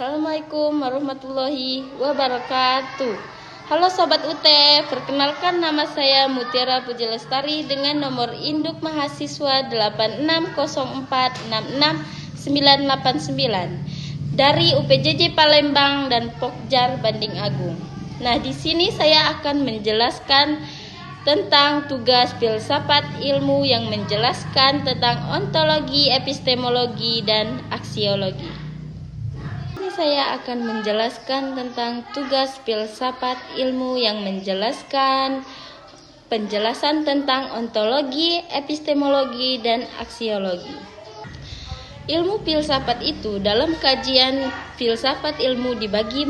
Assalamualaikum warahmatullahi wabarakatuh. Halo Sobat UT, perkenalkan nama saya Mutiara Puji Lestari dengan nomor induk mahasiswa 860466989 dari UPJJ Palembang dan Pokjar Banding Agung. Nah, di sini saya akan menjelaskan tentang tugas filsafat ilmu yang menjelaskan tentang ontologi, epistemologi, dan aksiologi. Saya akan menjelaskan tentang tugas filsafat ilmu yang menjelaskan penjelasan tentang ontologi, epistemologi, dan aksiologi. Ilmu filsafat itu dalam kajian filsafat ilmu dibagi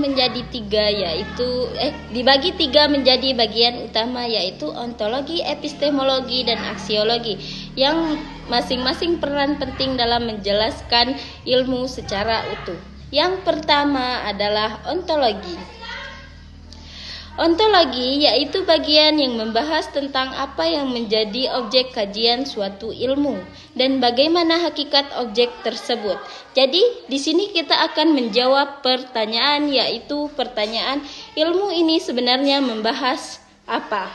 tiga menjadi bagian utama, yaitu ontologi, epistemologi, dan aksiologi, yang masing-masing peran penting dalam menjelaskan ilmu secara utuh. Yang pertama adalah ontologi. Ontologi yaitu bagian yang membahas tentang apa yang menjadi objek kajian suatu ilmu dan bagaimana hakikat objek tersebut. Jadi, di sini kita akan menjawab pertanyaan, yaitu pertanyaan ilmu ini sebenarnya membahas apa.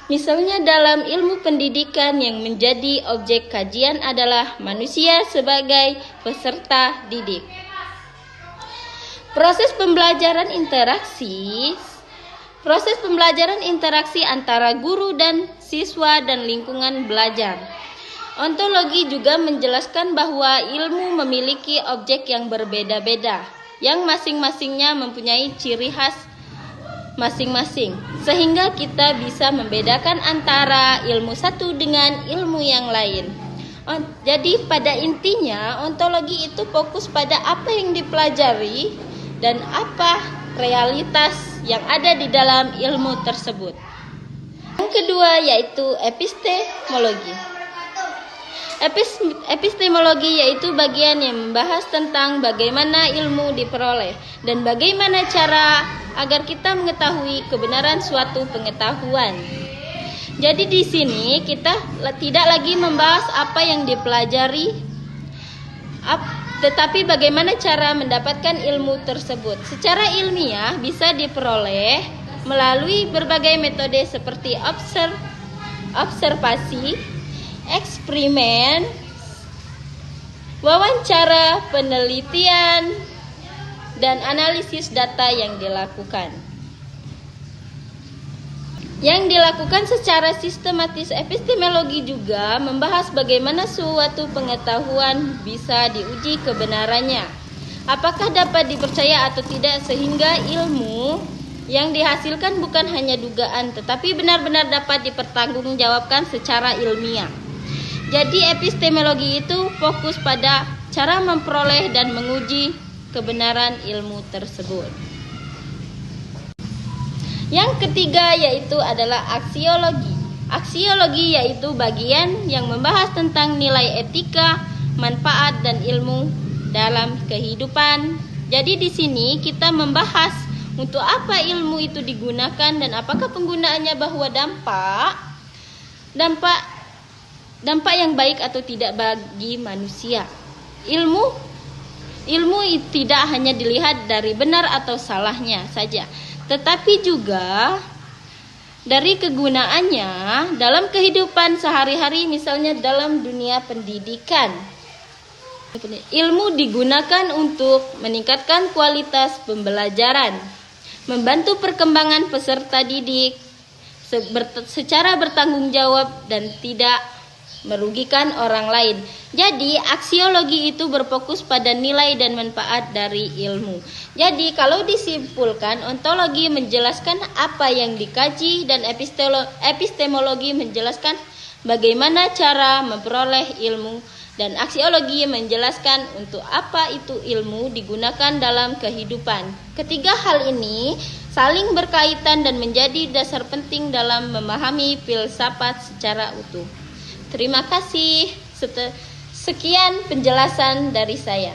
Misalnya dalam ilmu pendidikan yang menjadi objek kajian adalah manusia sebagai peserta didik. Proses pembelajaran interaksi antara guru dan siswa dan lingkungan belajar. Ontologi juga menjelaskan bahwa ilmu memiliki objek yang berbeda-beda, yang masing-masingnya mempunyai ciri khas masing-masing, sehingga kita bisa membedakan antara ilmu satu dengan ilmu yang lain. Jadi pada intinya ontologi itu fokus pada apa yang dipelajari dan apa realitas yang ada di dalam ilmu tersebut. Yang kedua yaitu epistemologi. Epistemologi yaitu bagian yang membahas tentang bagaimana ilmu diperoleh dan bagaimana cara agar kita mengetahui kebenaran suatu pengetahuan. Jadi di sini kita tidak lagi membahas apa yang dipelajari, tetapi bagaimana cara mendapatkan ilmu tersebut. Secara ilmiah bisa diperoleh melalui berbagai metode seperti observasi, eksperimen, wawancara, penelitian, dan analisis data yang dilakukan. Yang dilakukan secara sistematis. Epistemologi juga membahas bagaimana suatu pengetahuan bisa diuji kebenarannya, apakah dapat dipercaya atau tidak, sehingga ilmu yang dihasilkan bukan hanya dugaan tetapi benar-benar dapat dipertanggungjawabkan secara ilmiah. Jadi epistemologi itu fokus pada cara memperoleh dan menguji kebenaran ilmu tersebut. Yang ketiga yaitu adalah aksiologi. Aksiologi yaitu bagian yang membahas tentang nilai etika, manfaat, dan ilmu dalam kehidupan. Jadi di sini kita membahas untuk apa ilmu itu digunakan dan apakah penggunaannya, bahwa dampak yang baik atau tidak bagi manusia. Ilmu tidak hanya dilihat dari benar atau salahnya saja, tetapi juga dari kegunaannya dalam kehidupan sehari-hari, misalnya dalam dunia pendidikan. Ilmu digunakan untuk meningkatkan kualitas pembelajaran, membantu perkembangan peserta didik secara bertanggung jawab dan tidak merugikan orang lain. Jadi aksiologi itu berfokus pada nilai dan manfaat dari ilmu. Jadi kalau disimpulkan, ontologi menjelaskan apa yang dikaji dan epistemologi menjelaskan bagaimana cara memperoleh ilmu, dan aksiologi menjelaskan untuk apa itu ilmu digunakan dalam kehidupan. Ketiga hal ini saling berkaitan dan menjadi dasar penting dalam memahami filsafat secara utuh. Terima kasih. Sekian penjelasan dari saya.